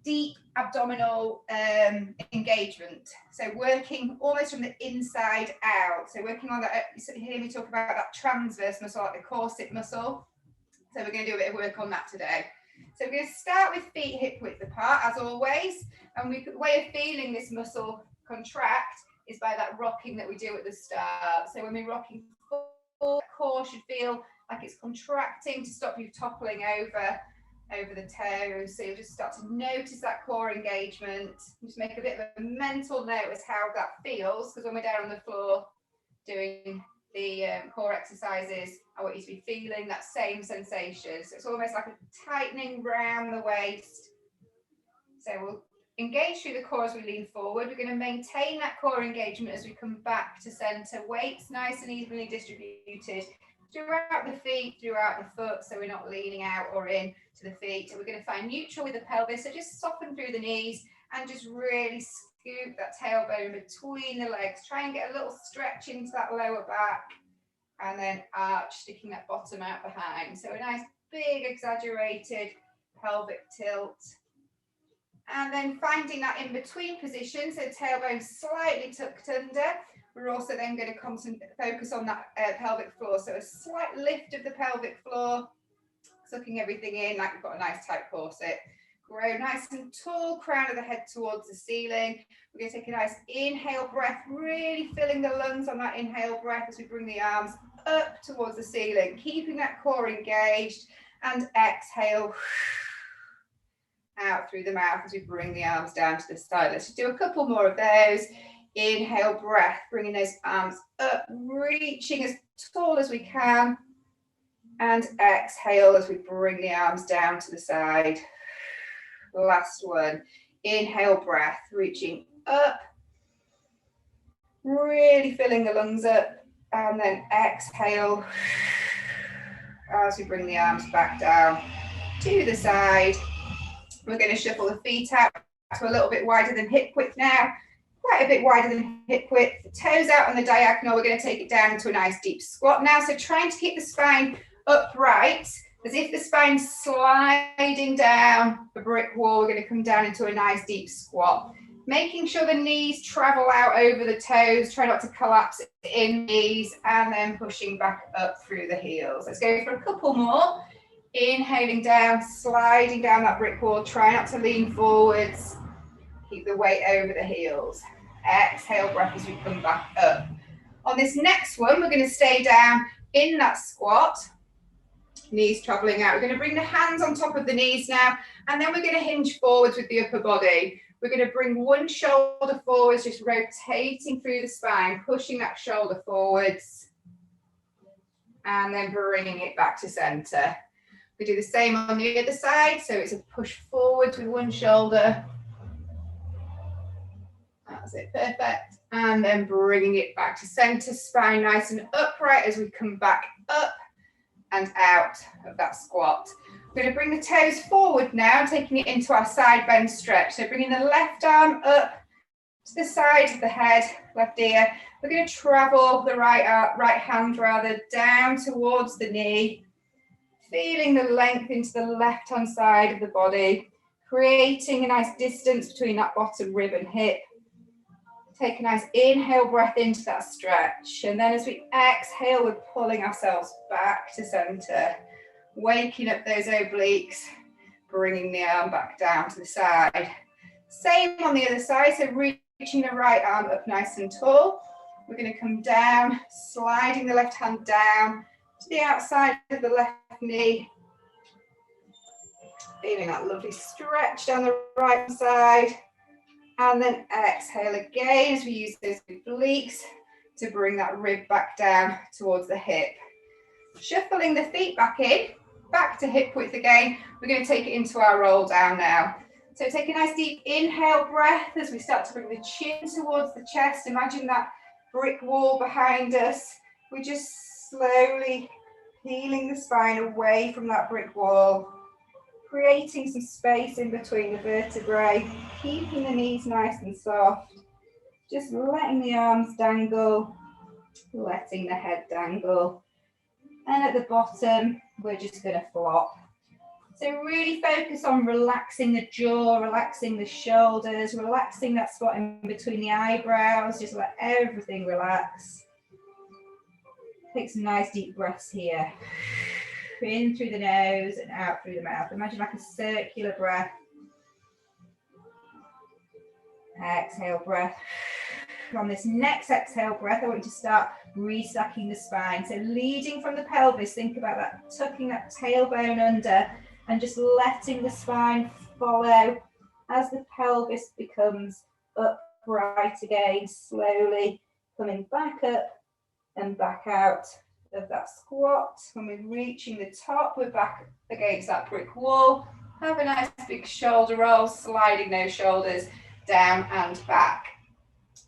deep abdominal engagement. So working almost from the inside out. So working on that, you hear me talk about that transverse muscle, like the corset muscle. So we're going to do a bit of work on that today. So we're going to start with feet hip width apart, as always. And the way of feeling this muscle contract is by that rocking that we do at the start. So when we're rocking forward, the core should feel like it's contracting to stop you toppling over the toes. So you'll just start to notice that core engagement. Just make a bit of a mental note as how that feels, because when we're down on the floor doing the core exercises, I want you to be feeling that same sensation. So it's almost like a tightening around the waist. So we'll engage through the core as we lean forward. We're going to maintain that core engagement as we come back to center. Weights nice and evenly distributed throughout the feet, throughout the foot, so we're not leaning out or in to the feet. So we're going to find neutral with the pelvis, so just soften through the knees and just really scoop that tailbone between the legs. Try and get a little stretch into that lower back, and then arch, sticking that bottom out behind. So a nice big exaggerated pelvic tilt. And then finding that in between position, so tailbone slightly tucked under. We're also then going to focus on that pelvic floor. So a slight lift of the pelvic floor, sucking everything in like we've got a nice tight corset. Grow nice and tall, crown of the head towards the ceiling. We're going to take a nice inhale breath, really filling the lungs on that inhale breath as we bring the arms up towards the ceiling, keeping that core engaged, and exhale out through the mouth as we bring the arms down to the side. Let's do a couple more of those. Inhale breath, bringing those arms up, reaching as tall as we can, and exhale as we bring the arms down to the side. Last one. Inhale breath, reaching up, really filling the lungs up, and then exhale as we bring the arms back down to the side. We're going to shuffle the feet out to a little bit wider than hip width now. Quite a bit wider than hip width. The toes out on the diagonal. We're going to take it down into a nice deep squat now. So trying to keep the spine upright, as if the spine's sliding down a brick wall. We're going to come down into a nice deep squat. Making sure the knees travel out over the toes. Try not to collapse in knees, and then pushing back up through the heels. Let's go for a couple more. Inhaling down, sliding down that brick wall. Try not to lean forwards. Keep the weight over the heels. Exhale breath as we come back up. On this next one, we're going to stay down in that squat. Knees traveling out. We're going to bring the hands on top of the knees now, and then we're going to hinge forwards with the upper body. We're going to bring one shoulder forwards, just rotating through the spine, pushing that shoulder forwards, and then bringing it back to center. We do the same on the other side, so it's a push forwards with one shoulder. That's it, perfect. And then bringing it back to center, spine nice and upright as we come back up and out of that squat. We're going to bring the toes forward now, taking it into our side bend stretch. So bringing the left arm up to the side of the head, left ear. We're going to travel the right hand down towards the knee, feeling the length into the left-hand side of the body, creating a nice distance between that bottom rib and hip. Take a nice inhale breath into that stretch, and then as we exhale, we're pulling ourselves back to center, waking up those obliques, bringing the arm back down to the side. Same on the other side, so reaching the right arm up nice and tall. We're going to come down, sliding the left hand down to the outside of the left knee. Feeling that lovely stretch down the right side. And then exhale again as we use those obliques to bring that rib back down towards the hip. Shuffling the feet back in, back to hip width again. We're going to take it into our roll down now. So take a nice deep inhale breath as we start to bring the chin towards the chest. Imagine that brick wall behind us. We're just slowly peeling the spine away from that brick wall, creating some space in between the vertebrae, keeping the knees nice and soft, just letting the arms dangle, letting the head dangle. And at the bottom, we're just going to flop. So really focus on relaxing the jaw, relaxing the shoulders, relaxing that spot in between the eyebrows. Just let everything relax. Take some nice deep breaths here. In through the nose and out through the mouth. Imagine like a circular breath. Exhale breath. On this next exhale breath, I want you to start restacking the spine. So leading from the pelvis, think about that, tucking that tailbone under and just letting the spine follow as the pelvis becomes upright again, slowly coming back up and back out of that squat. When we're reaching the top, we're back against that brick wall. Have a nice big shoulder roll, sliding those shoulders down and back.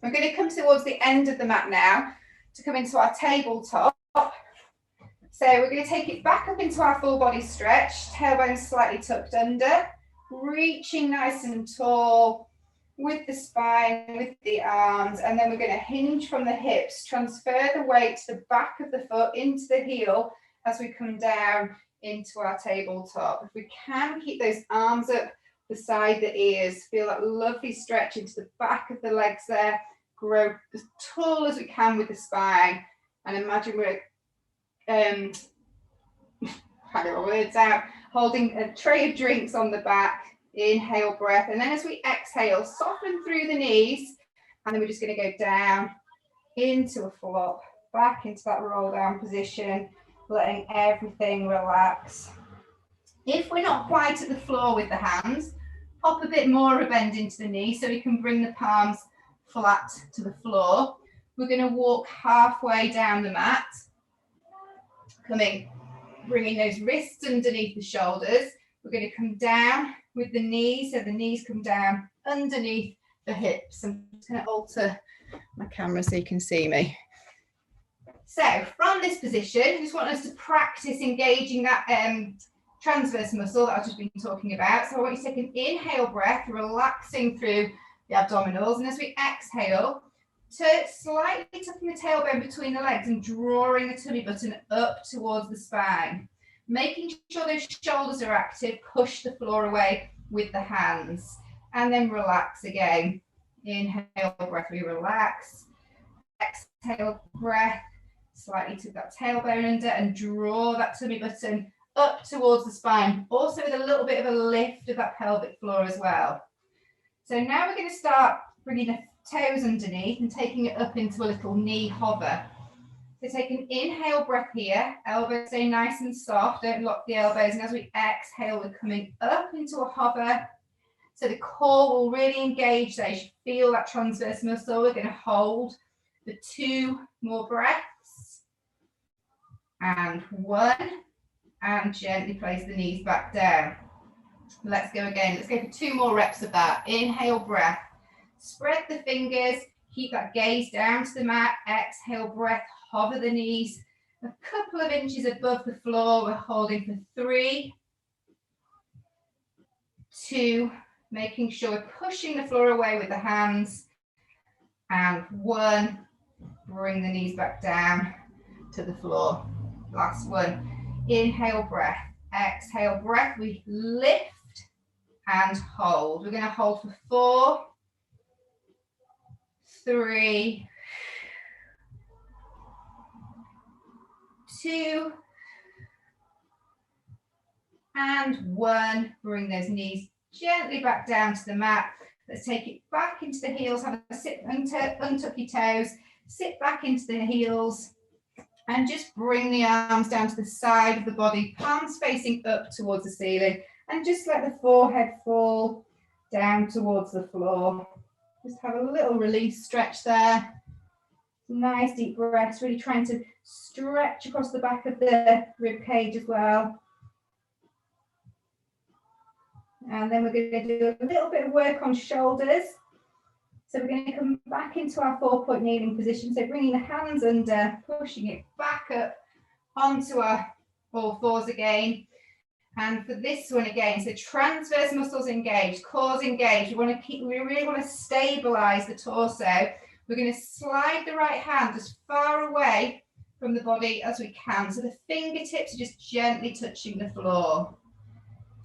We're going to come towards the end of the mat now to come into our tabletop. So we're going to take it back up into our full body stretch, tailbone slightly tucked under, reaching nice and tall with the spine, with the arms, and then we're going to hinge from the hips, transfer the weight to the back of the foot into the heel as we come down into our tabletop. If we can, keep those arms up beside the ears, feel that lovely stretch into the back of the legs there, grow as tall as we can with the spine, and imagine we're can't get my words out, holding a tray of drinks on the back. Inhale breath, and then as we exhale, soften through the knees, and then we're just going to go down into a flop, back into that roll down position, letting everything relax. If we're not quite at the floor with the hands, pop a bit more of a bend into the knee so we can bring the palms flat to the floor. We're going to walk halfway down the mat, bringing those wrists underneath the shoulders. We're going to come down with the knees, so the knees come down underneath the hips. I'm just going to alter my camera so you can see me. So from this position, I just want us to practice engaging that transverse muscle that I've just been talking about. So I want you to take an inhale breath, relaxing through the abdominals, and as we exhale, slightly tucking the tailbone between the legs and drawing the tummy button up towards the spine. Making sure those shoulders are active, push the floor away with the hands, and then relax again. Inhale breath, we relax. Exhale breath, slightly tuck that tailbone under and draw that tummy button up towards the spine, also with a little bit of a lift of that pelvic floor as well. So now we're going to start bringing the toes underneath and taking it up into a little knee hover. So take an inhale breath here, elbows stay nice and soft, don't lock the elbows, and as we exhale, we're coming up into a hover. So the core will really engage there. You should feel that transverse muscle. We're going to hold for 2 more breaths. And 1. And gently place the knees back down. Let's go again. Let's go for 2 more reps of that. Inhale breath. Spread the fingers. Keep that gaze down to the mat. Exhale breath. Hover the knees a couple of inches above the floor. We're holding for 3, 2, making sure we're pushing the floor away with the hands, and 1. Bring the knees back down to the floor. Last one. Inhale breath. Exhale breath. We lift and hold. We're going to hold for 4, 3, 2, and 1. Bring those knees gently back down to the mat. Let's take it back into the heels. Have a sit, untuck your toes, sit back into the heels, and just bring the arms down to the side of the body, palms facing up towards the ceiling, and just let the forehead fall down towards the floor. Just have a little release stretch there. Nice deep breaths, really trying to stretch across the back of the rib cage as well. And then we're going to do a little bit of work on shoulders. So we're going to come back into our 4-point kneeling position. So bringing the hands under, pushing it back up onto our all fours again. And for this one again, so transverse muscles engaged, cores engaged. We really want to stabilize the torso. We're going to slide the right hand as far away from the body as we can. So the fingertips are just gently touching the floor.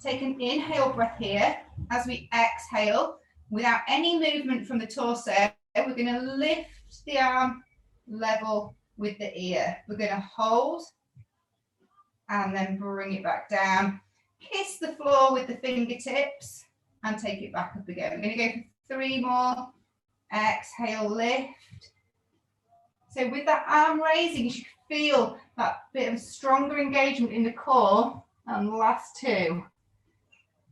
take an inhale breath here. As we exhale, without any movement from the torso, we're going to lift the arm level with the ear. We're going to hold and then bring it back down. Kiss the floor with the fingertips and take it back up again. We're going to go for 3 more. Exhale, lift. So with that arm raising, you should feel that bit of stronger engagement in the core. And last 2.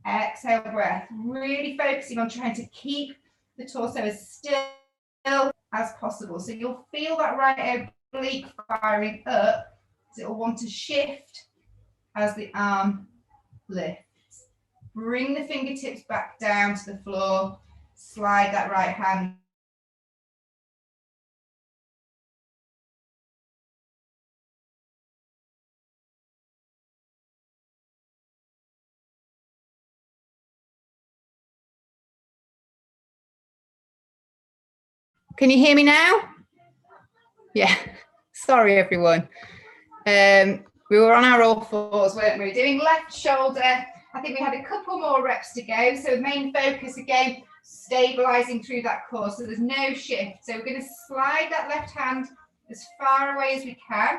Exhale, breath. Really focusing on trying to keep the torso as still as possible. So you'll feel that right oblique firing up. So it'll want to shift as the arm lifts. Bring the fingertips back down to the floor. Slide that right hand. Can you hear me now? Yeah, sorry everyone. We were on our all fours, weren't we? Doing left shoulder. I think we had a couple more reps to go. So main focus again, stabilizing through that core. So there's no shift. So we're going to slide that left hand as far away as we can.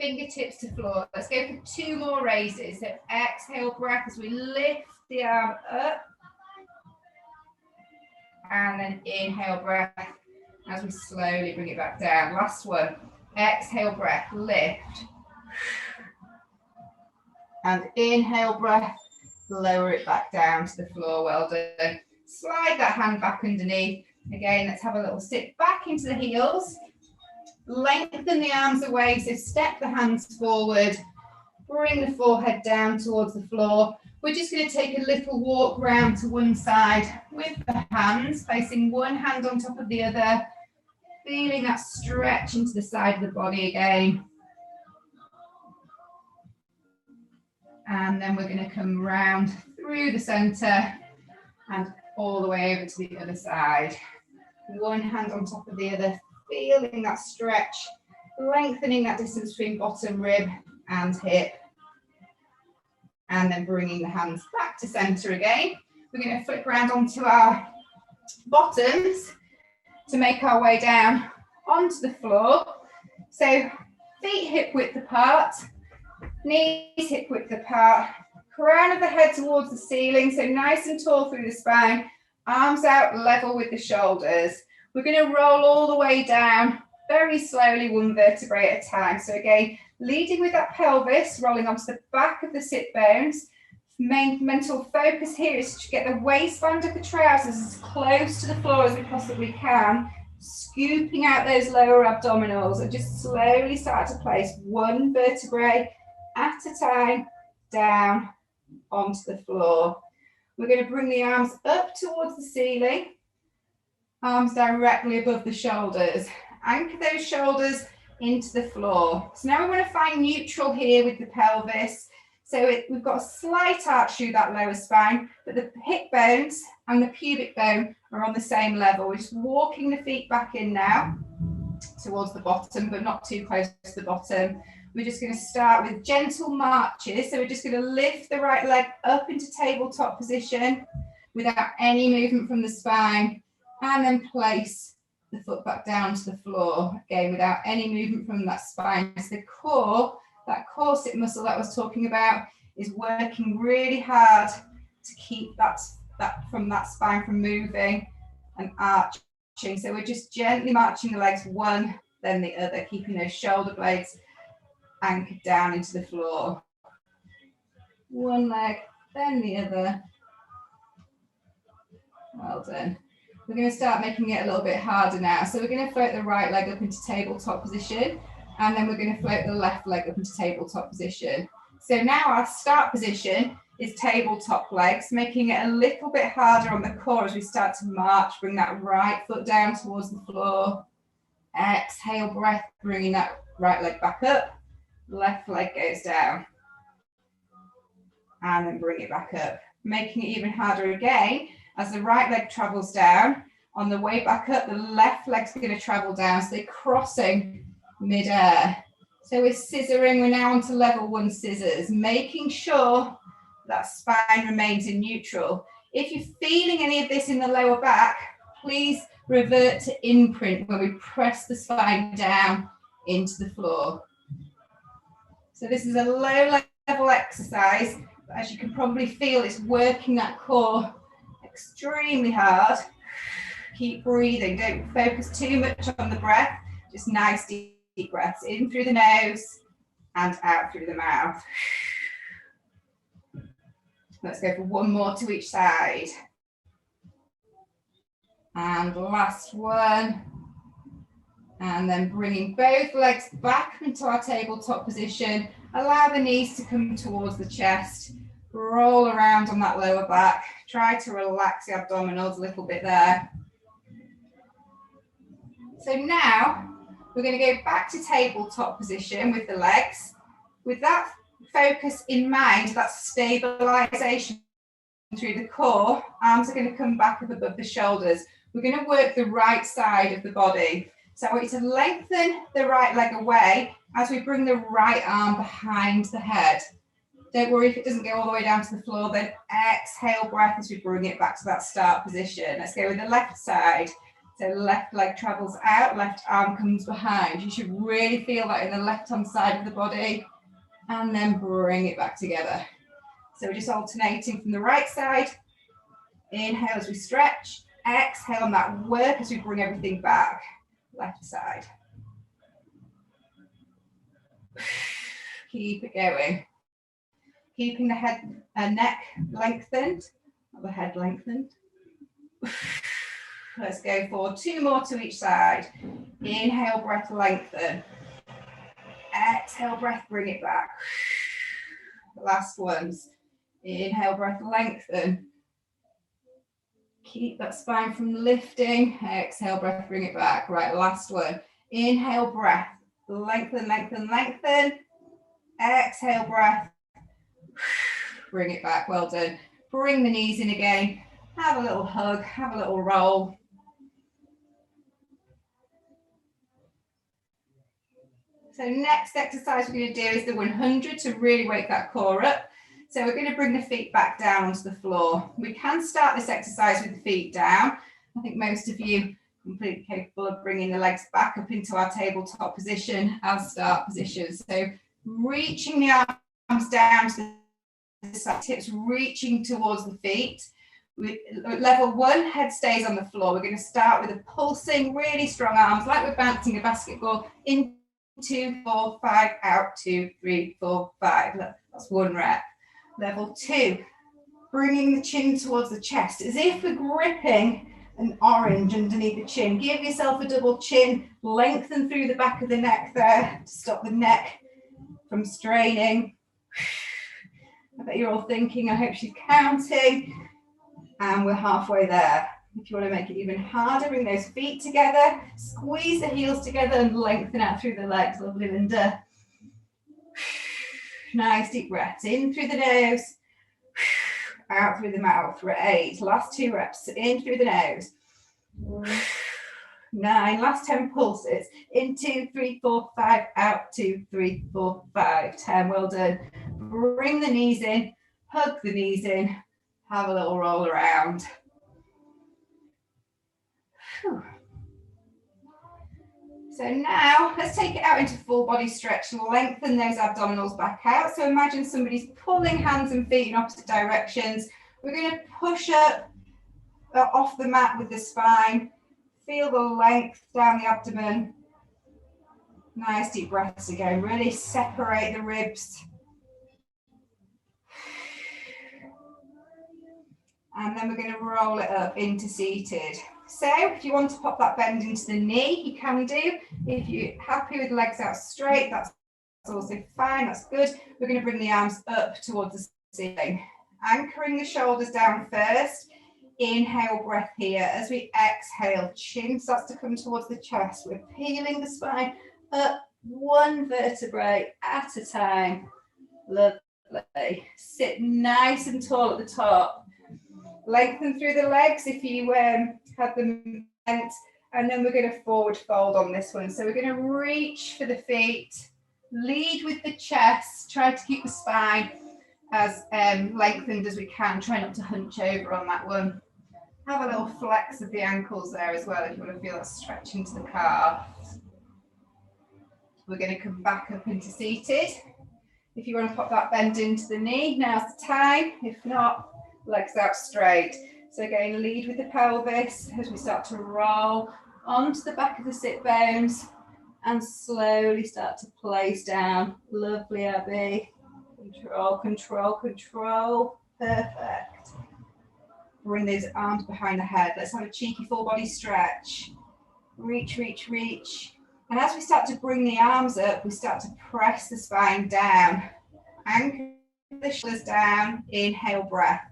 Fingertips to floor. Let's go for 2 more raises. So exhale breath as we lift the arm up. And then inhale breath as we slowly bring it back down. Last one. Exhale breath, lift. And inhale breath, lower it back down to the floor. Well done. Slide that hand back underneath. Again, let's have a little sit back into the heels. Lengthen the arms away, so step the hands forward. Bring the forehead down towards the floor. We're just going to take a little walk round to one side with the hands, placing one hand on top of the other. Feeling that stretch into the side of the body again. And then we're going to come round through the center and all the way over to the other side. One hand on top of the other, feeling that stretch, lengthening that distance between bottom rib and hip. And then bringing the hands back to center again. We're going to flip around onto our bottoms to make our way down onto the floor. So feet hip width apart, knees hip width apart, crown of the head towards the ceiling, so nice and tall through the spine, arms out level with the shoulders. We're going to roll all the way down very slowly, 1 vertebrae at a time. So again, leading with that pelvis, rolling onto the back of the sit bones. Main mental focus here is to get the waistband of the trousers as close to the floor as we possibly can, scooping out those lower abdominals and just slowly start to place 1 vertebrae at a time down onto the floor. We're going to bring the arms up towards the ceiling, arms directly above the shoulders. Anchor those shoulders into the floor. So now we want to find neutral here with the pelvis. So we've got a slight arch through that lower spine, but the hip bones and the pubic bone are on the same level. We're just walking the feet back in now towards the bottom, but not too close to the bottom. We're just going to start with gentle marches. So we're just going to lift the right leg up into tabletop position without any movement from the spine, and then place the foot back down to the floor, again, without any movement from that spine. So the core, that corset muscle that I was talking about, is working really hard to keep that from that spine from moving and arching. So we're just gently marching the legs one, then the other, keeping those shoulder blades anchored down into the floor. One leg, then the other. Well done. We're going to start making it a little bit harder now. So we're going to float the right leg up into tabletop position, and then we're going to float the left leg up into tabletop position. So now our start position is tabletop legs, making it a little bit harder on the core as we start to march. Bring that right foot down towards the floor. Exhale, breath, bringing that right leg back up. Left leg goes down. And then bring it back up. Making it even harder again as the right leg travels down. On the way back up, the left leg's going to travel down. So they're crossing mid-air. So we're scissoring. We're now onto level 1 scissors, making sure that spine remains in neutral. If you're feeling any of this in the lower back, please revert to imprint where we press the spine down into the floor. So this is a low level exercise, but as you can probably feel, it's working that core extremely hard. Keep breathing, don't focus too much on the breath, just nice deep breaths in through the nose and out through the mouth. Let's go for one more to each side. And last one. And then bringing both legs back into our tabletop position. Allow the knees to come towards the chest. Roll around on that lower back. Try to relax the abdominals a little bit there. So now we're going to go back to tabletop position with the legs. With that focus in mind, that stabilization through the core, arms are going to come back up above the shoulders. We're going to work the right side of the body. So I want you to lengthen the right leg away as we bring the right arm behind the head. Don't worry if it doesn't go all the way down to the floor, then exhale breath as we bring it back to that start position. Let's go with the left side. So left leg travels out, left arm comes behind. You should really feel that in the left-hand side of the body, and then bring it back together. So we're just alternating from the right side. Inhale as we stretch, exhale on that work as we bring everything back. Left side. Keep it going. Keeping the head and neck lengthened, not the head lengthened. Let's go for two more to each side. Inhale, breath, lengthen. Exhale, breath, bring it back. Last ones. Inhale, breath, lengthen. Keep that spine from lifting. Exhale, breath, bring it back. Right, last one. Inhale, breath, lengthen, lengthen, lengthen. Exhale, breath. Bring it back, well done. Bring the knees in again. Have a little hug, have a little roll. So next exercise we're going to do is the 100 to really wake that core up. So we're going to bring the feet back down onto the floor. We can start this exercise with the feet down. I think most of you are completely capable of bringing the legs back up into our tabletop position as start position. So reaching the arms down to the side, hips reaching towards the feet. Level one, head stays on the floor. We're going to start with a pulsing, really strong arms, like we're bouncing a basketball. In 2, 4, 5, out, 2, 3, 4, 5. That's one rep. Level two, bringing the chin towards the chest, as if we're gripping an orange underneath the chin. Give yourself a double chin, lengthen through the back of the neck there to stop the neck from straining. I bet you're all thinking, I hope she's counting. And we're halfway there. If you want to make it even harder, bring those feet together, squeeze the heels together and lengthen out through the legs. Lovely, Linda. Nice deep breaths in through the nose, out through the mouth for 8. Last 2 reps, in through the nose. 9, last 10 pulses. In 2, 3, 4, 5, out 2, 3, 4, 5. 10, well done. Bring the knees in, hug the knees in, have a little roll around. Whew. So now let's take it out into full body stretch. Lengthen those abdominals back out. So imagine somebody's pulling hands and feet in opposite directions. We're going to push up off the mat with the spine. Feel the length down the abdomen. Nice deep breaths again. Really separate the ribs. And then we're going to roll it up into seated. So if you want to pop that bend into the knee, you can do. If you're happy with legs out straight, that's also fine, that's good. We're going to bring the arms up towards the ceiling. Anchoring the shoulders down first. Inhale, breath here. As we exhale, chin starts to come towards the chest. We're peeling the spine up 1 vertebrae at a time. Lovely. Sit nice and tall at the top. Lengthen through the legs if you had them bent, and then we're going to forward fold on this one. So we're going to reach for the feet, lead with the chest, try to keep the spine as lengthened as we can. Try not to hunch over on that one. Have a little flex of the ankles there as well if you want to feel that stretch into the calves. We're going to come back up into seated. If you want to pop that bend into the knee, now's the time. If not, legs out straight. So again, lead with the pelvis as we start to roll onto the back of the sit bones and slowly start to place down. Lovely, Abby. Control, control, control. Perfect. Bring those arms behind the head. Let's have a cheeky full body stretch. Reach, reach, reach. And as we start to bring the arms up, we start to press the spine down. Anchor the shoulders down. Inhale, breath.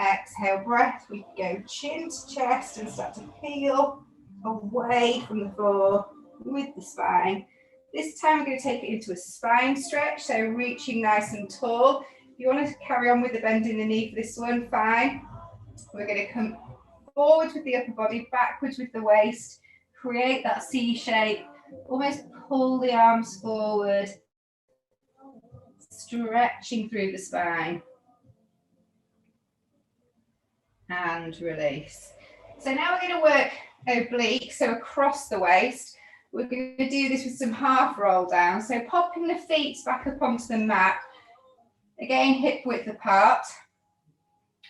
Exhale, breath. We go chin to chest and start to peel away from the floor with the spine. This time we're going to take it into a spine stretch, so reaching nice and tall. If you want to carry on with the bend in the knee for this one, fine. We're going to come forwards with the upper body, backwards with the waist, create that C shape, almost pull the arms forward, stretching through the spine. And release. So now we're going to work oblique, so across the waist. We're going to do this with some half roll down. So popping the feet back up onto the mat. Again, hip width apart.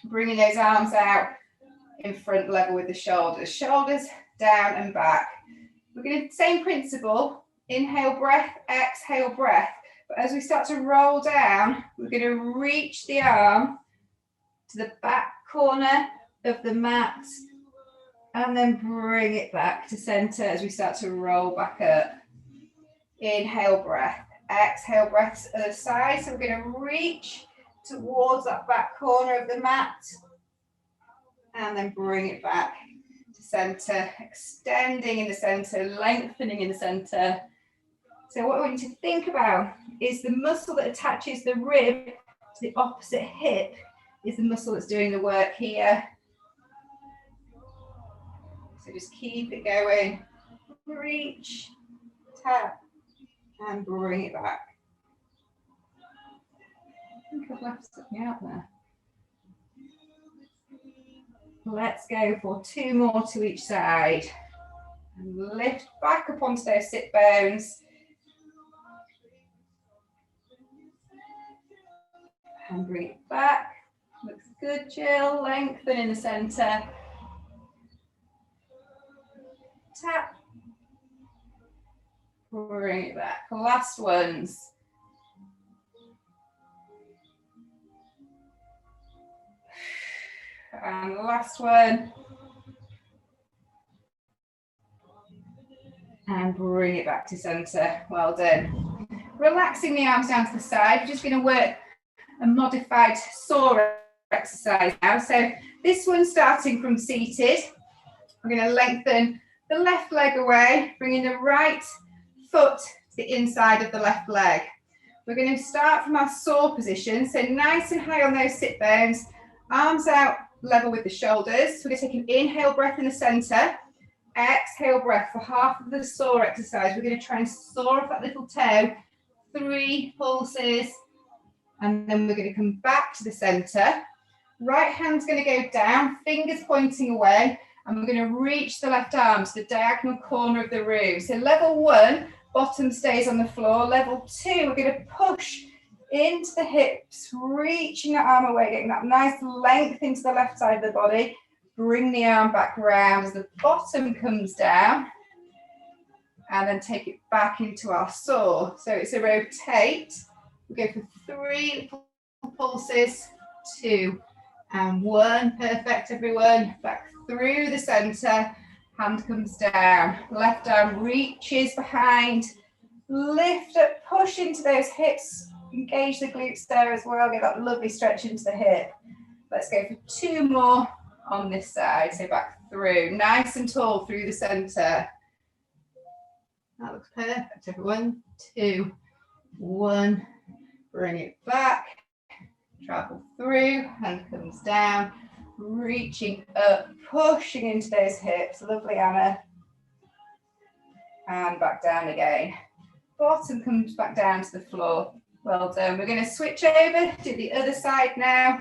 Bringing those arms out in front level with the shoulders. Shoulders down and back. We're going to, same principle, inhale breath, exhale breath. But as we start to roll down, we're going to reach the arm to the back corner of the mat and then bring it back to center as we start to roll back up. Inhale breath, exhale breaths other side. So we're going to reach towards that back corner of the mat and then bring it back to center, extending in the center, lengthening in the center. So what I want you to think about is the muscle that attaches the rib to the opposite hip is the muscle that's doing the work here. So just keep it going. Reach, tap, and bring it back. I think I've left something out there. Let's go for 2 more to each side. And lift back up onto those sit bones. And bring it back. Looks good, Jill. Lengthen in the center. Tap. Bring it back. Last ones. And last one. And bring it back to center. Well done. Relaxing the arms down to the side. We're just going to work a modified saw exercise now. So this one starting from seated. We're going to lengthen the left leg away, bringing the right foot to the inside of the left leg. We're going to start from our saw position. So nice and high on those sit bones, arms out level with the shoulders. So we're going to take an inhale breath in the center, exhale breath for half of the saw exercise. We're going to try and saw off that little toe, 3 pulses, and then we're going to come back to the center. Right hand's going to go down, fingers pointing away, and we're going to reach the left arm to the diagonal corner of the room. So level 1, bottom stays on the floor. Level 2, we're going to push into the hips, reaching that arm away, getting that nice length into the left side of the body. Bring the arm back round as the bottom comes down, and then take it back into our saw. So it's a rotate. We go for 3 pulses, 2 and 1. Perfect, everyone. Back through the center. Hand comes down. Left arm reaches behind. Lift up, push into those hips. Engage the glutes there as well. Get that lovely stretch into the hip. Let's go for 2 more on this side. So back through. Nice and tall through the center. That looks perfect, everyone. 2, 1. Bring it back. Travel through. Hand comes down. Reaching up, pushing into those hips. Lovely, Anna. And back down again. Bottom comes back down to the floor. Well done. We're going to switch over to the other side now.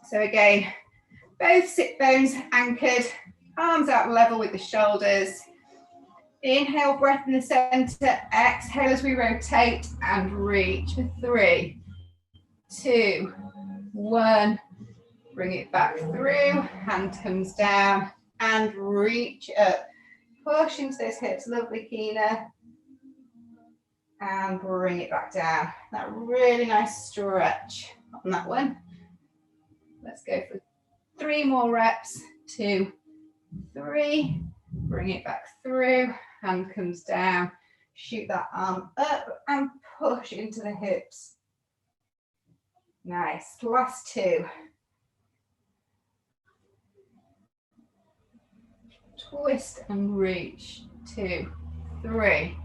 So again, both sit bones anchored, arms out level with the shoulders. Inhale, breath in the center. Exhale as we rotate and reach for 3, 2, 1. Bring it back through. Hand comes down and reach up. Push into those hips. Lovely, Keena. And bring it back down. That really nice stretch on that one. Let's go for 3 more reps. 2, 3. Bring it back through. Hand comes down. Shoot that arm up and push into the hips. Nice. Last 2. Twist and reach. 2, 3.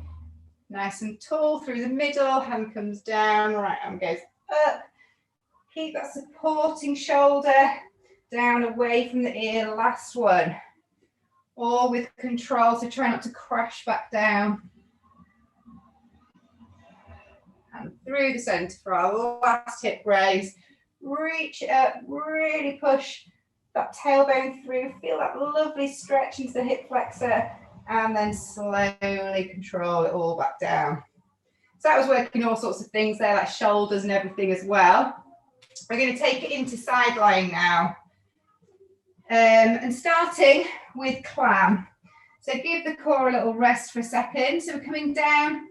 Nice and tall through the middle. Hand comes down. Right arm goes up. Keep that supporting shoulder down away from the ear. Last one. All with control, so try not to crash back down. And through the center for our last hip raise. Reach up, really push that tailbone through. Feel that lovely stretch into the hip flexor. And then slowly control it all back down. So that was working all sorts of things there, like shoulders and everything as well. We're going to take it into side lying now. And starting with clam. So give the core a little rest for a second. So we're coming down.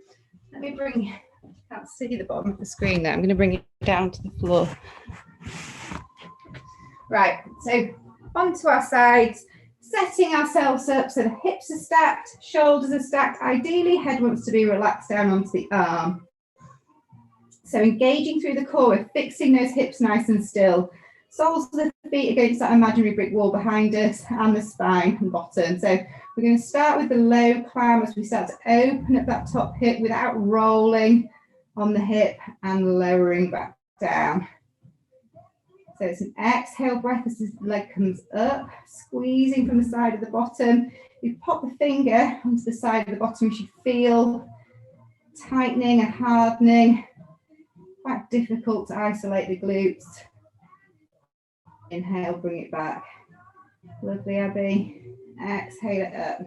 Let me bring, I can't see the bottom of the screen there. I'm going to bring it down to the floor. Right, so onto our sides, setting ourselves up so the hips are stacked, shoulders are stacked. Ideally, head wants to be relaxed down onto the arm. So engaging through the core, we're fixing those hips nice and still. Soles of the feet against that imaginary brick wall behind us and the spine and bottom. So we're going to start with the low clam as we start to open up that top hip without rolling on the hip and lowering back down. So it's an exhale breath as the leg comes up, squeezing from the side of the bottom. You pop the finger onto the side of the bottom, you should feel tightening and hardening. Quite difficult to isolate the glutes. Inhale, bring it back. Lovely, Abby. Exhale it up.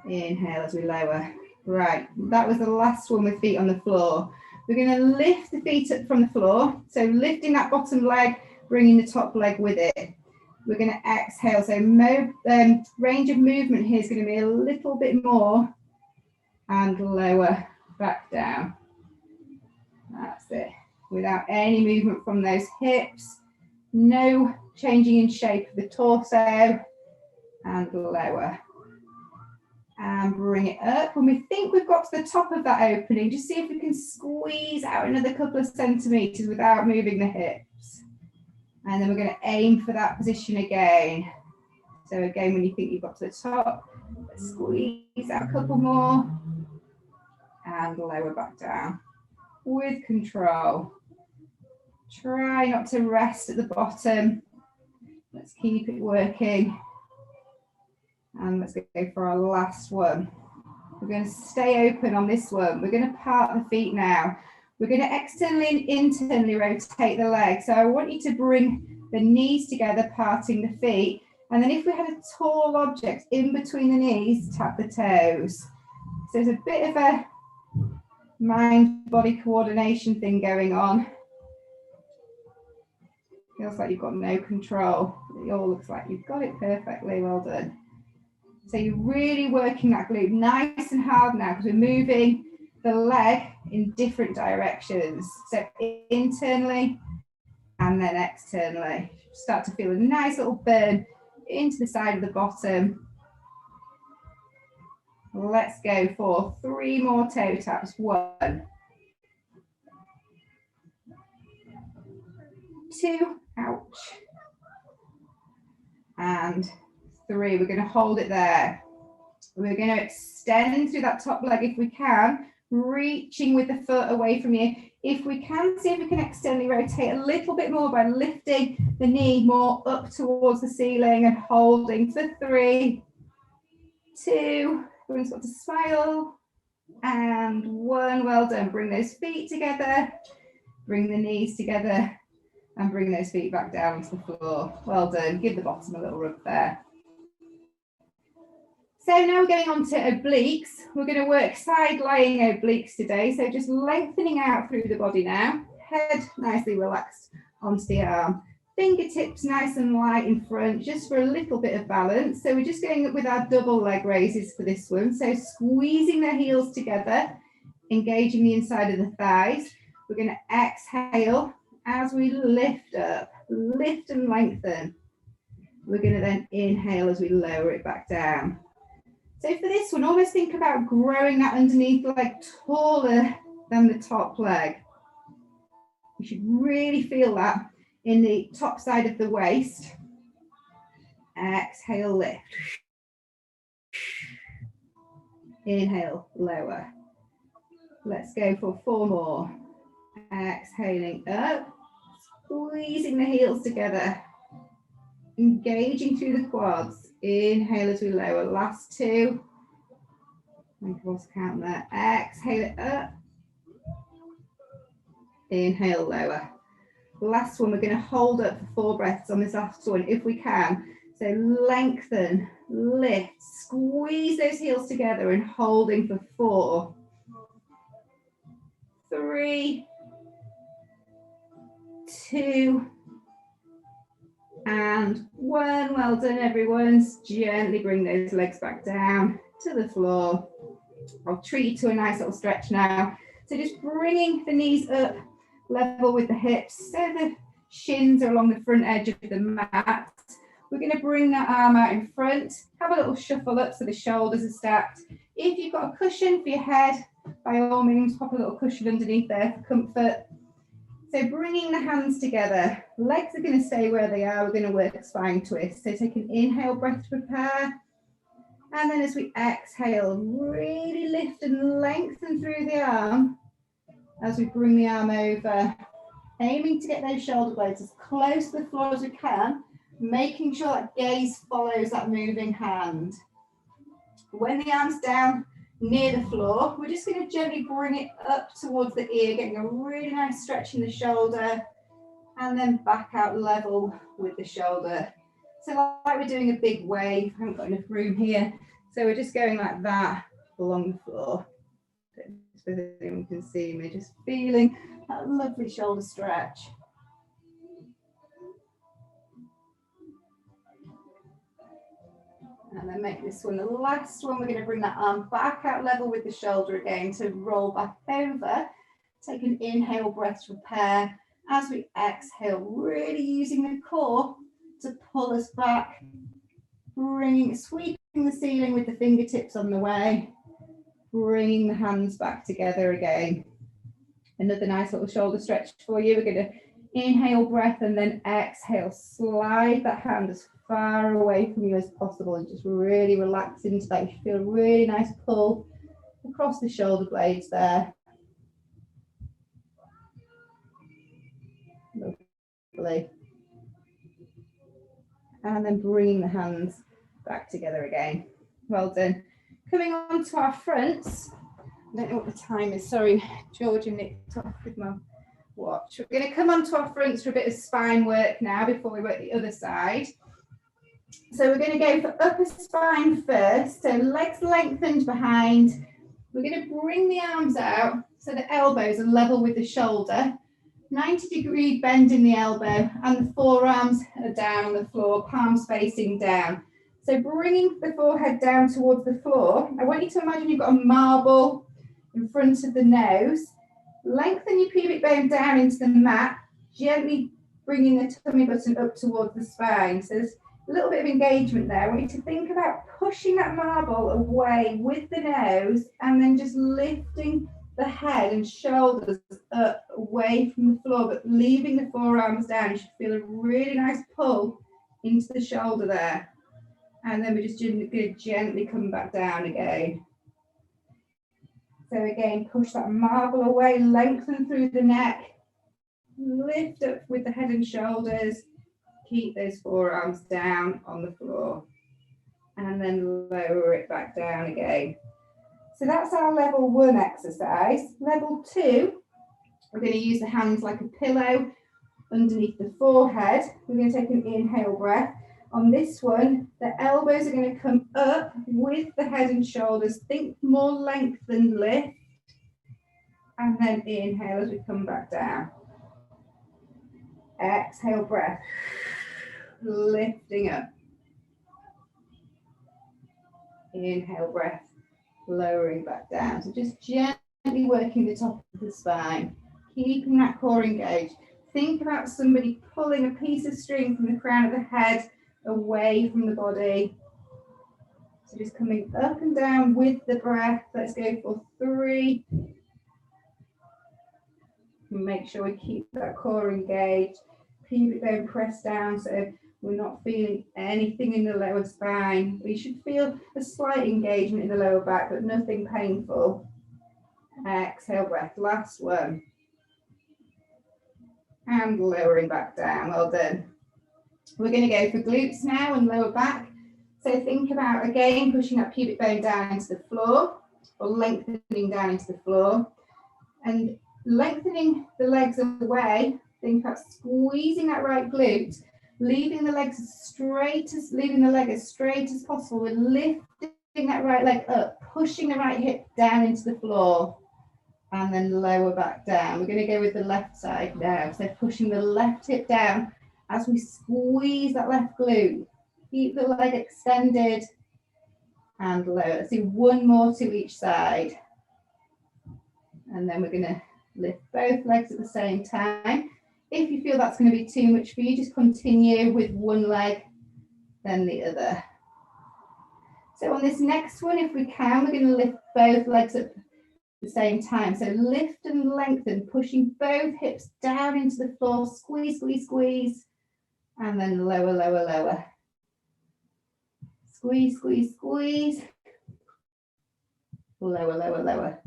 Inhale as we lower. Right, that was the last one with feet on the floor. We're going to lift the feet up from the floor. So lifting that bottom leg, bringing the top leg with it. We're going to exhale. So range of movement here is going to be a little bit more and lower back down. That's it. Without any movement from those hips. No changing in shape of the torso, and lower. And bring it up. When we think we've got to the top of that opening, just see if we can squeeze out another couple of centimeters without moving the hips. And then we're going to aim for that position again. So again, when you think you've got to the top, squeeze out a couple more and lower back down with control. Try not to rest at the bottom. Let's keep it working. And let's go for our last one. We're going to stay open on this one. We're going to part the feet now. We're going to externally and internally rotate the legs. So I want you to bring the knees together, parting the feet. And then if we had a tall object in between the knees, tap the toes. So there's a bit of a mind-body coordination thing going on. Feels like you've got no control. It all looks like you've got it perfectly. Well done. So you're really working that glute nice and hard now because we're moving the leg in different directions. So internally and then externally. Start to feel a nice little burn into the side of the bottom. Let's go for 3 more toe taps. 1, 2, ouch, and 3. We're going to hold it there. We're going to extend through that top leg if we can, reaching with the foot away from you. If we can, see if we can externally rotate a little bit more by lifting the knee more up towards the ceiling and holding for 3, 2. Everyone's got to smile. And one, well done. Bring those feet together, bring the knees together, and bring those feet back down to the floor. Well done. Give the bottom a little rub there. So now we're going on to obliques. We're going to work side lying obliques today. So just lengthening out through the body now. Head nicely relaxed onto the arm. Fingertips nice and light in front, just for a little bit of balance. So we're just going up with our double leg raises for this one. So squeezing the heels together, engaging the inside of the thighs. We're going to exhale as we lift up, lift and lengthen. We're going to then inhale as we lower it back down. So for this one, almost think about growing that underneath leg taller than the top leg. You should really feel that in the top side of the waist. Exhale, lift. Inhale, lower. Let's go for 4 more. Exhaling up, squeezing the heels together, engaging through the quads. Inhale as we lower. Last 2. Make a lost count there. Exhale it up. Inhale, lower. Last one, we're going to hold up for 4 breaths on this last one if we can. So lengthen, lift, squeeze those heels together and holding for 4, 3, 2, and 1. Well done, everyone. Gently bring those legs back down to the floor. I'll treat you to a nice little stretch now. So just bringing the knees up level with the hips, so the shins are along the front edge of the mat. We're going to bring that arm out in front, have a little shuffle up so the shoulders are stacked. If you've got a cushion for your head, by all means, pop a little cushion underneath there for comfort. So bringing the hands together, legs are going to stay where they are. We're going to work spine twist. So take an inhale breath to prepare. And then as we exhale, really lift and lengthen through the arm as we bring the arm over, aiming to get those shoulder blades as close to the floor as we can, making sure that gaze follows that moving hand. When the arm's down near the floor, we're just going to gently bring it up towards the ear, getting a really nice stretch in the shoulder, and then back out level with the shoulder. So like we're doing a big wave, I haven't got enough room here, so we're just going like that along the floor. So anyone can see me, just feeling that lovely shoulder stretch. And then make this one the last one. We're going to bring that arm back out level with the shoulder again to roll back over. Take an inhale breath to prepare. As we exhale, really using the core to pull us back, sweeping the ceiling with the fingertips on the way, bringing the hands back together again. Another nice little shoulder stretch for you. We're going to inhale breath and then exhale, slide that hand as far away from you as possible and just really relax into that. You should feel a really nice pull across the shoulder blades there. Lovely. And then bringing the hands back together again. Well done. Coming on to our fronts. I don't know what the time is. Sorry, George and Nick off with my watch. We're going to come on to our fronts for a bit of spine work now before we work the other side. So we're going to go for upper spine first. So legs lengthened behind. We're going to bring the arms out so the elbows are level with the shoulder. 90-degree bend in the elbow and the forearms are down on the floor, palms facing down. So bringing the forehead down towards the floor, I want you to imagine you've got a marble in front of the nose. Lengthen your pubic bone down into the mat, gently bringing the tummy button up towards the spine. So there's a little bit of engagement there. I want you to think about pushing that marble away with the nose and then just lifting the head and shoulders up away from the floor, but leaving the forearms down. You should feel a really nice pull into the shoulder there. And then we're just going to gently come back down again. So again, push that marble away, lengthen through the neck, lift up with the head and shoulders, keep those forearms down on the floor, and then lower it back down again. So that's our level 1 exercise. Level 2, we're going to use the hands like a pillow underneath the forehead. We're going to take an inhale breath. On this one, the elbows are going to come up with the head and shoulders. Think more lengthened lift. And then inhale as we come back down. Exhale breath. Lifting up. Inhale breath. Lowering back down. So just gently working the top of the spine. Keeping that core engaged. Think about somebody pulling a piece of string from the crown of the head away from the body. So just coming up and down with the breath. Let's go for 3. Make sure we keep that core engaged. Pubic bone pressed down so we're not feeling anything in the lower spine. We should feel a slight engagement in the lower back, but nothing painful. Exhale breath, last one. And lowering back down, well done. We're going to go for glutes now and lower back. So think about, again, pushing that pubic bone down into the floor or lengthening down into the floor. And lengthening the legs away, think about squeezing that right glute, leaving the leg as straight as possible. We're lifting that right leg up, pushing the right hip down into the floor, and then lower back down. We're going to go with the left side now. So pushing the left hip down as we squeeze that left glute. Keep the leg extended and lower. Let's do one more to each side. And then we're going to lift both legs at the same time. If you feel that's going to be too much for you, just continue with one leg, then the other. So on this next one, if we can, we're going to lift both legs at the same time. So lift and lengthen, pushing both hips down into the floor, squeeze, squeeze, squeeze, and then lower, lower, lower. Squeeze, squeeze, squeeze, lower, lower, lower.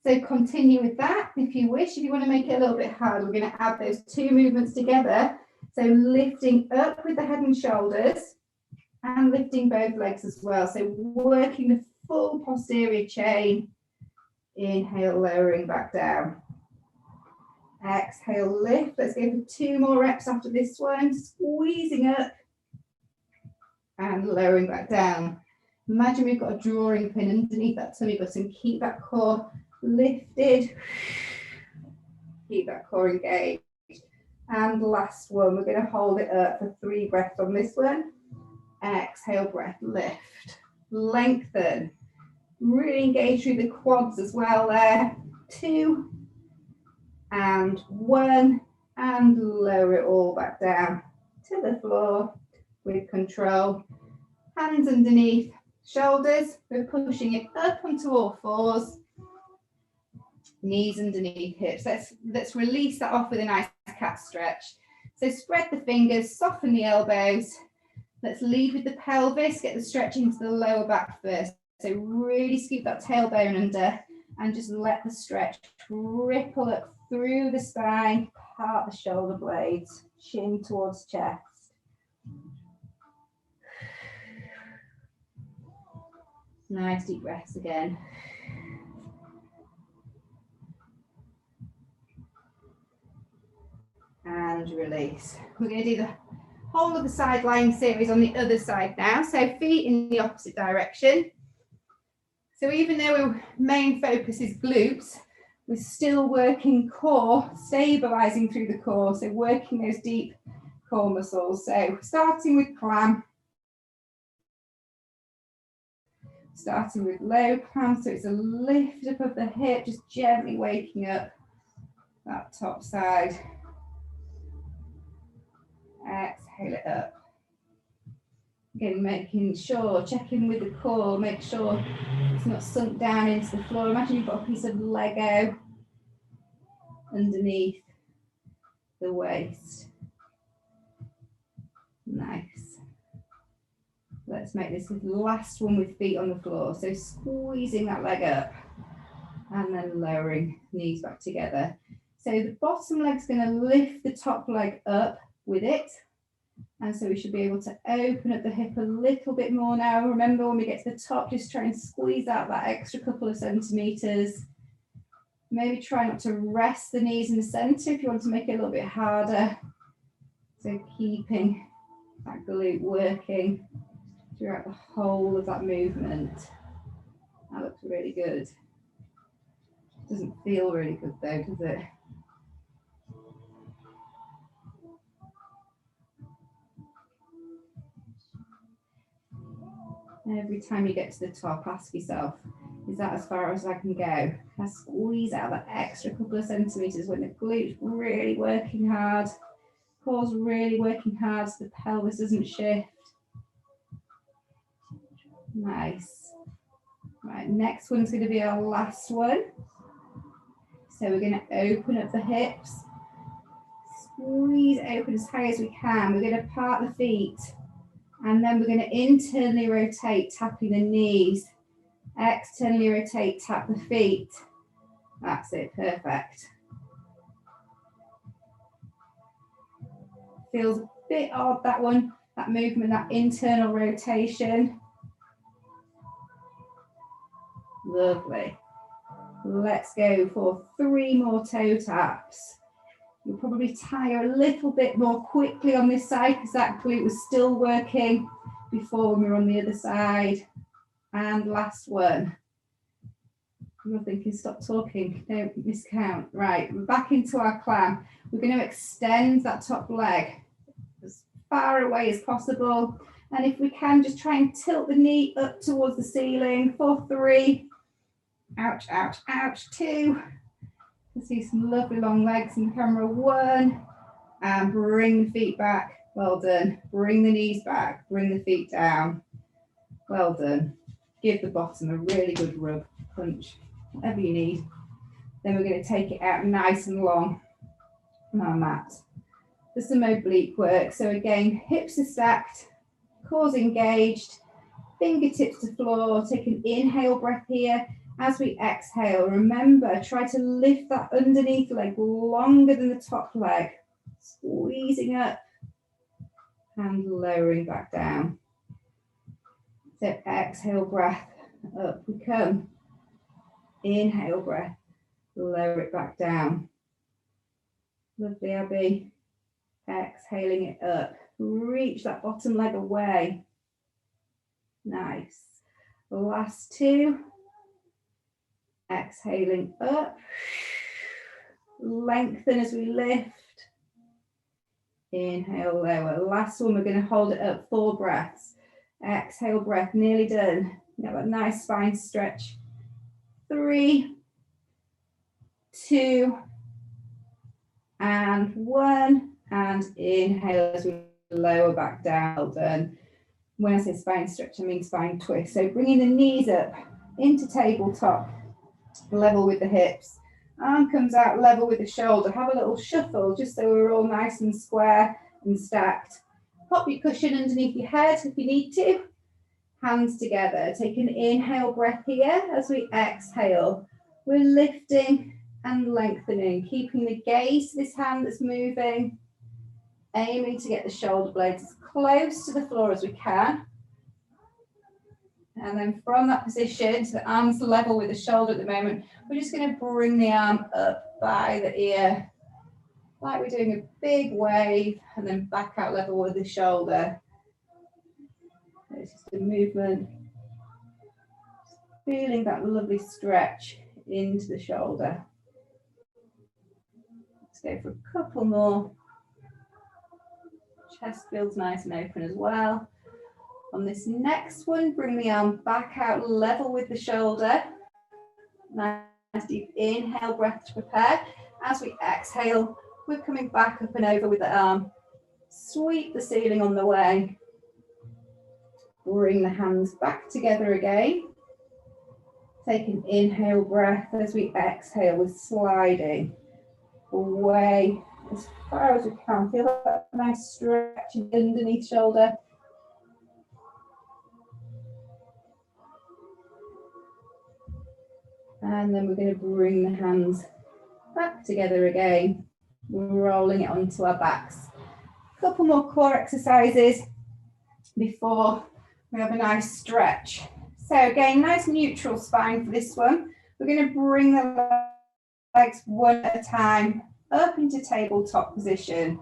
So continue with that if you wish. If you want to make it a little bit hard, we're going to add those 2 movements together. So lifting up with the head and shoulders and lifting both legs as well. So working the full posterior chain. Inhale, lowering back down. Exhale, lift. Let's go for 2 more reps after this one. Squeezing up and lowering back down. Imagine we've got a drawing pin underneath that tummy button. Keep that core lifted. Keep that core engaged. And last one, we're going to hold it up for 3 breaths on this one. Exhale, breath, lift, lengthen. Really engage through the quads as well there. 2 and 1, and lower it all back down to the floor with control. Hands underneath shoulders. We're pushing it up onto all 4s. Knees underneath hips. Let's release that off with a nice cat stretch. So spread the fingers, soften the elbows. Let's lead with the pelvis, get the stretch into the lower back first. So really scoop that tailbone under and just let the stretch ripple up through the spine, part the shoulder blades, chin towards chest. Nice deep breaths again. And release. We're going to do the whole of the side lying series on the other side now. So feet in the opposite direction. So even though our main focus is glutes, we're still working core, stabilizing through the core. So working those deep core muscles. So starting with clam. Starting with low clam. So it's a lift up of the hip, just gently waking up that top side. Exhale it up. Again, making sure, checking with the core, make sure it's not sunk down into the floor. Imagine you've got a piece of Lego underneath the waist. Nice. Let's make this the last one with feet on the floor. So squeezing that leg up and then lowering knees back together. So the bottom leg's going to lift the top leg up with it. And so we should be able to open up the hip a little bit more now. Remember, when we get to the top, just try and squeeze out that extra couple of centimeters. Maybe try not to rest the knees in the center if you want to make it a little bit harder. So keeping that glute working throughout the whole of that movement. That looks really good. Doesn't feel really good though, does it? Every time you get to the top, ask yourself, is that as far as I can go? Can I squeeze out that extra couple of centimeters when the glute's really working hard, core's really working hard, so the pelvis doesn't shift. Nice. Right, next one's going to be our last one. So we're going to open up the hips, squeeze open as high as we can. We're going to part the feet. And then we're going to internally rotate, tapping the knees. Externally rotate, tap the feet. That's it, perfect. Feels a bit odd, that one, that movement, that internal rotation. Lovely. Let's go for 3 more toe taps. You'll probably tire a little bit more quickly on this side because that glute was still working before when we were on the other side. And last one. I'm thinking, stop talking, don't miscount. Right, we're back into our clam. We're going to extend that top leg as far away as possible. And if we can, just try and tilt the knee up towards the ceiling for 3. Ouch, ouch, ouch. 2. You see some lovely long legs in the camera. 1, and bring the feet back. Well done. Bring the knees back, bring the feet down. Well done. Give the bottom a really good rub, punch, whatever you need. Then we're going to take it out nice and long on our mat. For some oblique work. So again, hips are stacked, core's engaged, fingertips to floor. Take an inhale breath here. As we exhale, remember, try to lift that underneath leg longer than the top leg. Squeezing up and lowering back down. So exhale, breath, up we come. Inhale, breath, lower it back down. Lovely, Abby. Exhaling it up. Reach that bottom leg away. Nice. Last 2. Exhaling up. Lengthen as we lift. Inhale, lower. Last one, we're going to hold it up 4 breaths. Exhale, breath, nearly done. You have a nice spine stretch. 3, 2, and 1. And inhale as we lower back down. Well done. When I say spine stretch, I mean spine twist. So bringing the knees up into tabletop, level with the hips. Arm comes out level with the shoulder. Have a little shuffle just so we're all nice and square and stacked. Pop your cushion underneath your head if you need to. Hands together. Take an inhale breath here as we exhale. We're lifting and lengthening, keeping the gaze to this hand that's moving, aiming to get the shoulder blades as close to the floor as we can. And then from that position, so the arm's level with the shoulder at the moment, we're just going to bring the arm up by the ear, like we're doing a big wave, and then back out level with the shoulder. It's just a movement, feeling that lovely stretch into the shoulder. Let's go for a couple more. Chest feels nice and open as well. On this next one, bring the arm back out level with the shoulder. Nice deep inhale breath to prepare. As we exhale, we're coming back up and over with the arm. Sweep the ceiling on the way. Bring the hands back together again. Take an inhale breath as we exhale. We're sliding away as far as we can. Feel that nice stretch underneath shoulder. And then we're going to bring the hands back together again, rolling it onto our backs. Couple more core exercises before we have a nice stretch. So again, nice neutral spine for this one. We're going to bring the legs one at a time up into tabletop position.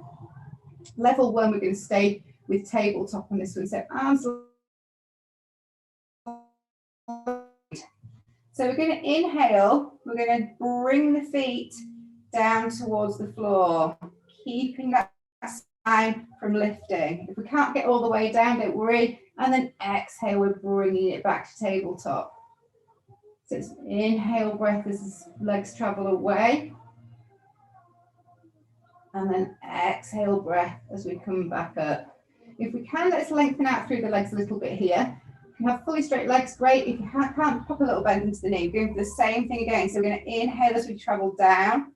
Level one, we're going to stay with tabletop on this one. So arms. So we're going to inhale, we're going to bring the feet down towards the floor, keeping that spine from lifting. If we can't get all the way down, don't worry. And then exhale, we're bringing it back to tabletop. So it's inhale breath as the legs travel away. And then exhale breath as we come back up. If we can, let's lengthen out through the legs a little bit here. If you have fully straight legs, great. If you can't, pop a little bend into the knee. We're going for the same thing again. So we're going to inhale as we travel down.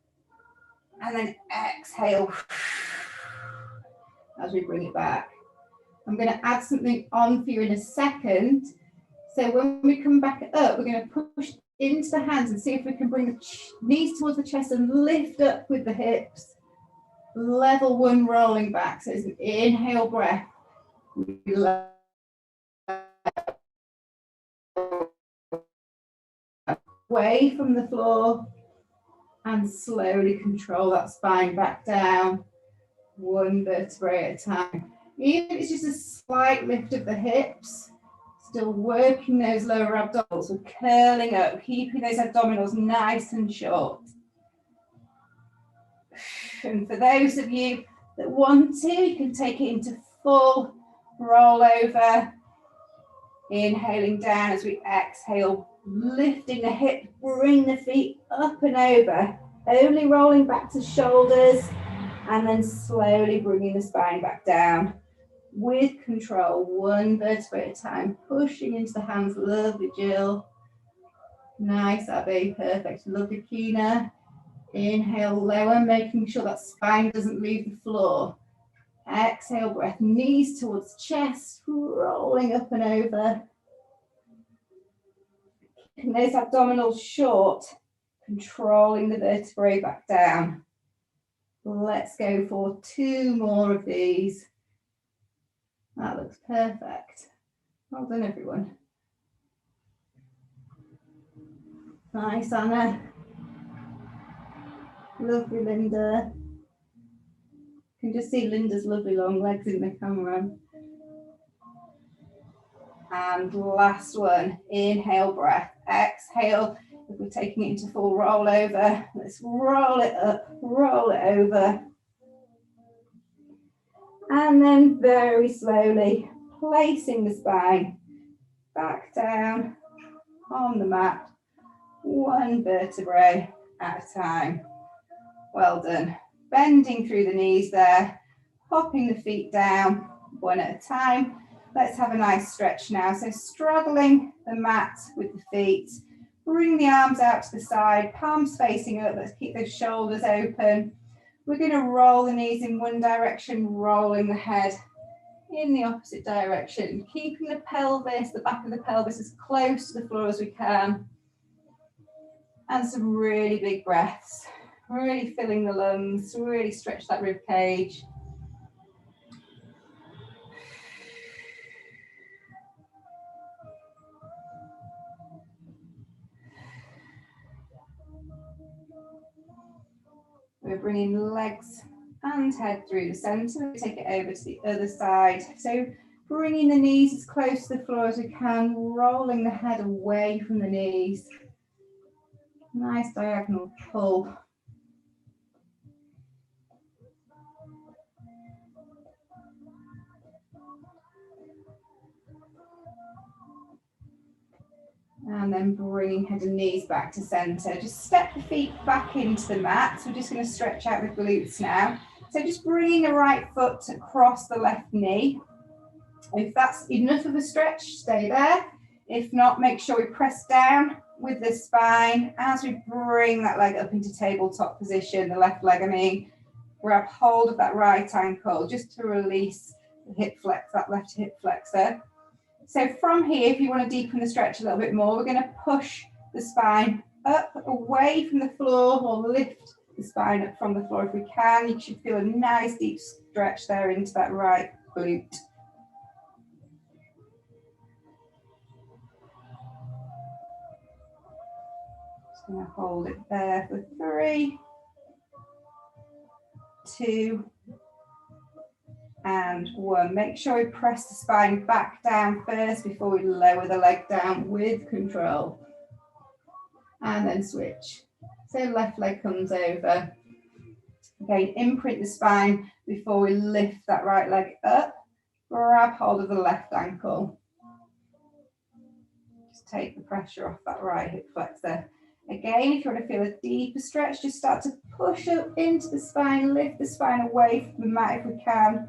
And then exhale as we bring it back. I'm going to add something on for you in a second. So when we come back up, we're going to push into the hands and see if we can bring the knees towards the chest and lift up with the hips. Level one, rolling back. So it's an inhale breath. Away from the floor and slowly control that spine back down, one vertebrae at a time. Even if it's just a slight lift of the hips, still working those lower abdominals. We're curling up, keeping those abdominals nice and short. And for those of you that want to, you can take it into full roll over. Inhaling down as we exhale, lifting the hips, bring the feet up and over, only rolling back to shoulders, and then slowly bringing the spine back down with control, one vertebrae at a time, pushing into the hands. Lovely, Jill. Nice, Abby. Perfect. Lovely, Kina. Inhale, lower, making sure that spine doesn't leave the floor. Exhale, breath, knees towards chest, rolling up and over. Keeping those abdominals short, controlling the vertebrae back down. Let's go for 2 more of these. That looks perfect. Well done, everyone. Nice, Anna. Lovely, Linda. You can just see Linda's lovely long legs in the camera. And last one, inhale breath, exhale. If we're taking it into full roll over, let's roll it up, roll it over. And then very slowly placing the spine back down on the mat, one vertebrae at a time. Well done. Bending through the knees there, popping the feet down one at a time. Let's have a nice stretch now. So straddling the mat with the feet, bring the arms out to the side, palms facing up. Let's keep those shoulders open. We're going to roll the knees in one direction, rolling the head in the opposite direction, keeping the pelvis, the back of the pelvis as close to the floor as we can. And some really big breaths. Really filling the lungs, really stretch that rib cage. We're bringing legs and head through the center. Take it over to the other side. So bringing the knees as close to the floor as we can, rolling the head away from the knees. Nice diagonal pull. And then bringing head and knees back to center. Just step the feet back into the mat. So we're just going to stretch out the glutes now. So just bringing the right foot across the left knee. If that's enough of a stretch, stay there. If not, make sure we press down with the spine as we bring that leg up into tabletop position, the left leg, I mean. Grab hold of that right ankle just to release the hip flex, that left hip flexor. So from here, if you want to deepen the stretch a little bit more, we're going to push the spine up away from the floor or lift the spine up from the floor if we can. You should feel a nice deep stretch there into that right glute. Just going to hold it there for 3, 2, and 1. Make sure we press the spine back down first before we lower the leg down with control. And then switch. So left leg comes over. Again, imprint the spine before we lift that right leg up. Grab hold of the left ankle. Just take the pressure off that right hip flexor. Again, if you want to feel a deeper stretch, just start to push up into the spine, lift the spine away from the mat if we can.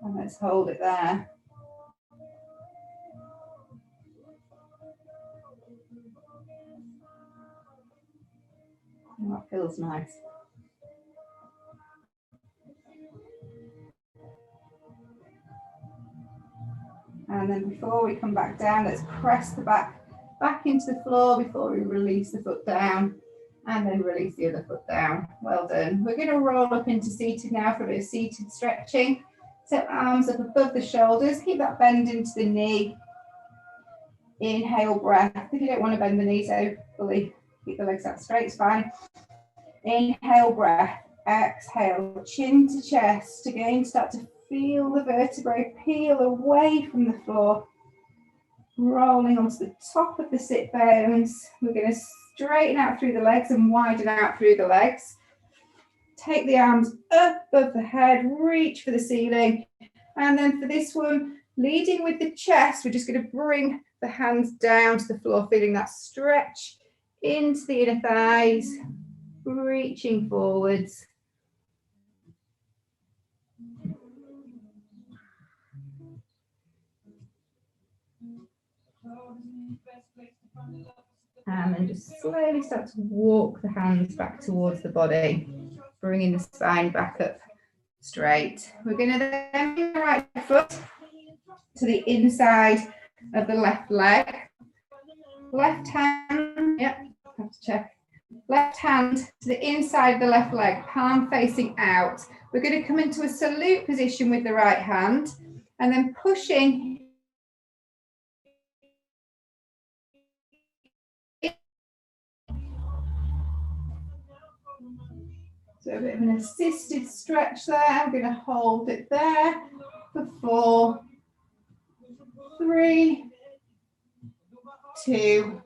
And let's hold it there. And that feels nice. And then before we come back down, let's press the back into the floor before we release the foot down, and then release the other foot down. Well done. We're going to roll up into seated now for a bit of seated stretching. So arms up above the shoulders, keep that bend into the knee. Inhale, breath. If you don't want to bend the knees so fully, keep the legs out straight, it's fine. Inhale, breath. Exhale, chin to chest. Again, start to feel the vertebrae peel away from the floor, rolling onto the top of the sit bones. We're going to straighten out through the legs and widen out through the legs. Take the arms up above the head, reach for the ceiling. And then for this one, leading with the chest, we're just going to bring the hands down to the floor, feeling that stretch into the inner thighs, reaching forwards. And then just slowly start to walk the hands back towards the body, bringing the spine back up straight. We're going to then bring the right foot to the inside of the left leg. Left hand, yep, have to check. Left hand to the inside of the left leg, palm facing out. We're going to come into a salute position with the right hand, and then pushing so a bit of an assisted stretch there. I'm going to hold it there for 4, 3, 2,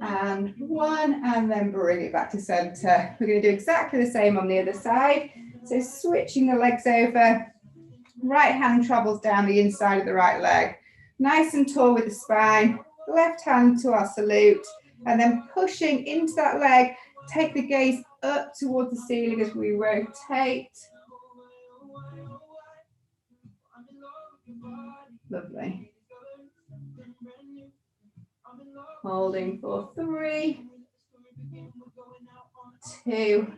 and 1, and then bring it back to center. We're going to do exactly the same on the other side. So switching the legs over, right hand travels down the inside of the right leg, nice and tall with the spine, left hand to our salute, and then pushing into that leg, take the gaze up towards the ceiling as we rotate. Lovely. Holding for 3, 2,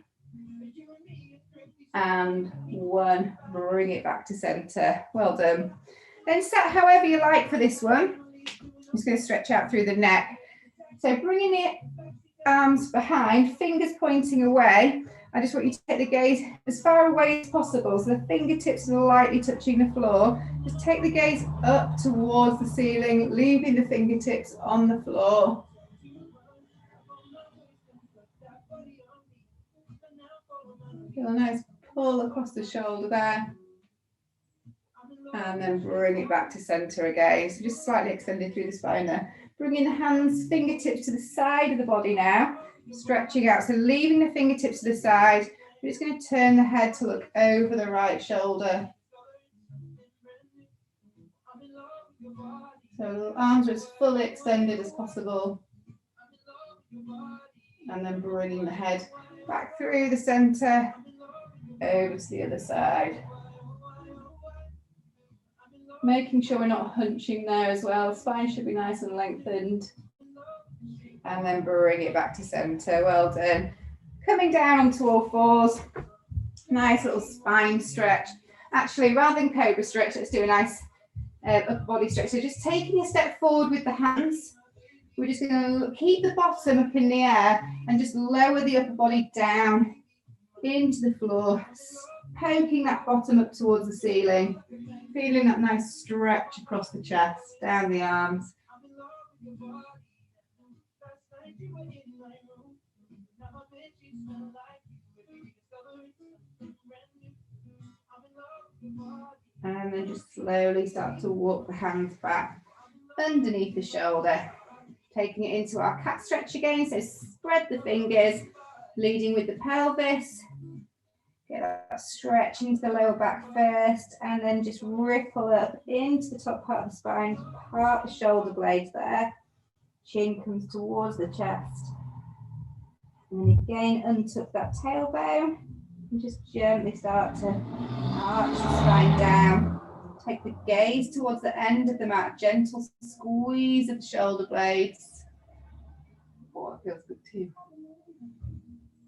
and 1. Bring it back to center. Well done. Then sat however you like for this one. I'm just going to stretch out through the neck. So bringing it arms behind, fingers pointing away. I just want you to take the gaze as far away as possible, so the fingertips are lightly touching the floor. Just take the gaze up towards the ceiling, leaving the fingertips on the floor. Feel a nice pull across the shoulder there. And then bring it back to center again. So just slightly extended through the spine there. Bringing the hands, fingertips to the side of the body now. Stretching out, so leaving the fingertips to the side. We're just going to turn the head to look over the right shoulder. So arms are as fully extended as possible. And then bringing the head back through the center, over to the other side. Making sure we're not hunching there as well. The spine should be nice and lengthened. And then bring it back to center. Well done. Coming down onto all fours. Nice little spine stretch. Actually, rather than cobra stretch, let's do a nice upper body stretch. So just taking a step forward with the hands, We're just going to keep the bottom up in the air and just lower the upper body down into the floor, poking that bottom up towards the ceiling, feeling that nice stretch across the chest, down the arms. And then just slowly start to walk the hands back underneath the shoulder, taking it into our cat stretch again. So spread the fingers, leading with the pelvis. Get that stretch into the lower back first, and then just ripple up into the top part of the spine, part the shoulder blades there. Chin comes towards the chest. And then again, untuck that tailbone and just gently start to arch the spine down. Take the gaze towards the end of the mat, gentle squeeze of the shoulder blades. Oh, that feels good too.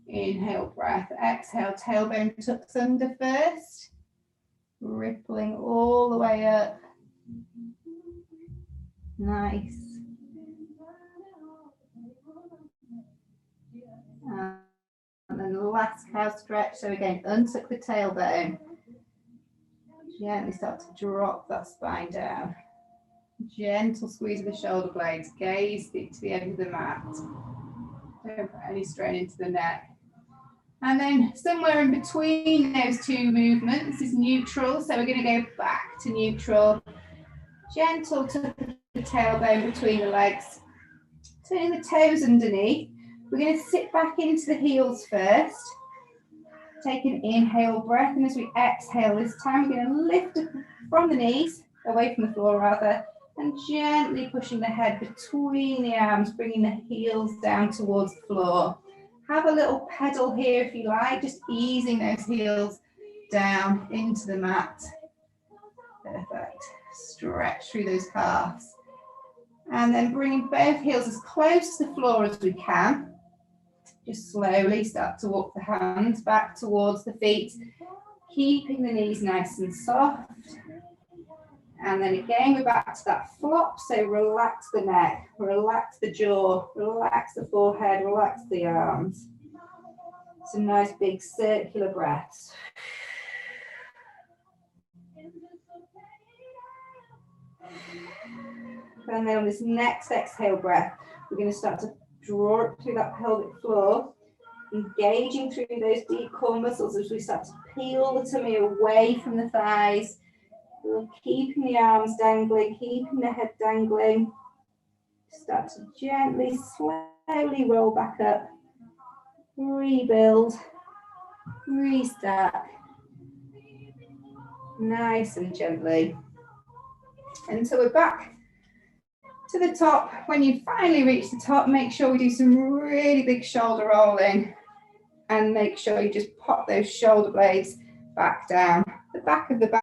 Inhale, breath, exhale, tailbone tucks under first, rippling all the way up. Nice. And then the last cow stretch. So again, untuck the tailbone. Gently start to drop that spine down. Gentle squeeze of the shoulder blades. Gaze to the end of the mat. Don't put any strain into the neck. And then somewhere in between those two movements is neutral. So we're going to go back to neutral. Gentle tuck the tailbone between the legs. Turning the toes underneath. We're going to sit back into the heels first. Take an inhale breath, and as we exhale this time, we're going to lift up from the knees, away from the floor rather, and gently pushing the head between the arms, bringing the heels down towards the floor. Have a little pedal here if you like, just easing those heels down into the mat. Perfect. Stretch through those calves. And then bringing both heels as close to the floor as we can. Just slowly start to walk the hands back towards the feet, keeping the knees nice and soft. And then again, we're back to that flop. So relax the neck, relax the jaw, relax the forehead, relax the arms. Some nice big circular breaths. And then on this next exhale breath, we're going to start to draw it through that pelvic floor, engaging through those deep core muscles as we start to peel the tummy away from the thighs. We're keeping the arms dangling, keeping the head dangling. Start to gently, slowly roll back up. Rebuild, restart. Nice and gently. And so we're back to the top. When you finally reach the top, make sure we do some really big shoulder rolling and make sure you just pop those shoulder blades back down. The back of the back